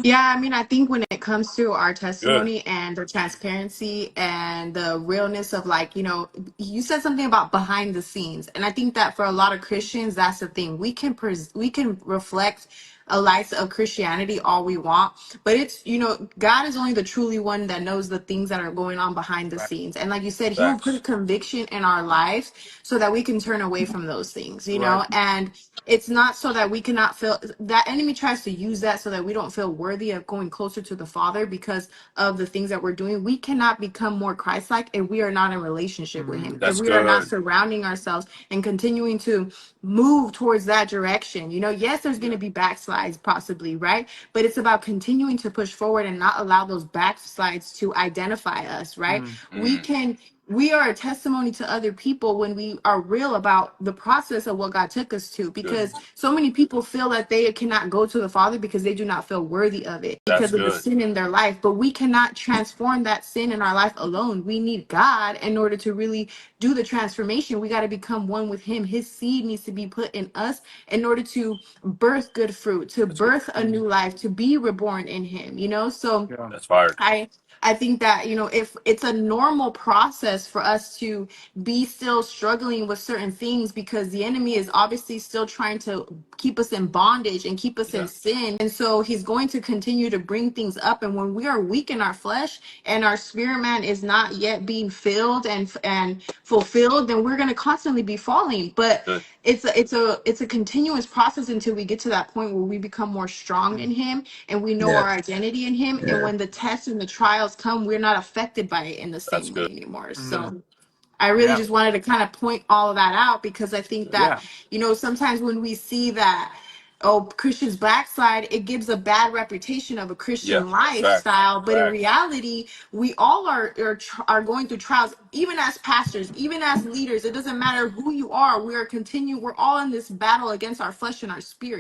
Yeah, I mean, I think when it comes to our Good. testimony and the transparency and the realness of, like, you said something about behind the scenes, and I think that for a lot of Christians, that's the thing. We can reflect a light of Christianity all we want, but it's, God is only the truly one that knows the things that are going on behind the Right. scenes. And like you said, He will put a Facts. conviction in our life so that we can turn away from those things, Right. and it's not so that we cannot feel. That enemy tries to use that so that we don't feel worthy of going closer to the Father because of the things that we're doing. We cannot become more Christ-like if we are not in relationship with Him, if That's we are not good. surrounding ourselves and continuing to move towards that direction. Yes, there's going Yeah. to be backslides possibly, right? But it's about continuing to push forward and not allow those backslides to identify us, right? we Mm. can we are a testimony to other people when we are real about the process of what God took us to, Good. because so many people feel that they cannot go to the Father because they do not feel worthy of it That's because of the good. sin in their life. But we cannot transform that sin in our life alone. We need God in order to really do the transformation. We got to become one with Him. His seed needs to be put in us in order to birth good fruit, to That's good. birth a new life, to be reborn in Him, So Yeah. That's fire. I think that, if it's a normal process for us to be still struggling with certain things because the enemy is obviously still trying to keep us in bondage and keep us Yeah. in sin. And so he's going to continue to bring things up. And when we are weak in our flesh and our spirit man is not yet being filled and fulfilled, then we're going to constantly be falling. But Good. it's a continuous process until we get to that point where we become more strong in Him and we know Yeah. our identity in Him. And Yeah. when the tests and the trials come, we're not affected by it in the That's same way good. anymore. Mm-hmm. So I really Yeah. just wanted to kind of point all of that out, because I think Good. that, Yeah. sometimes when we see that, oh, Christians backslide, it gives a bad reputation of a Yeah. Christian Facts. lifestyle. But in Facts. reality, we all are going through trials, even as pastors, even as leaders. It doesn't matter who you are. We're all in this battle against our flesh and our spirit.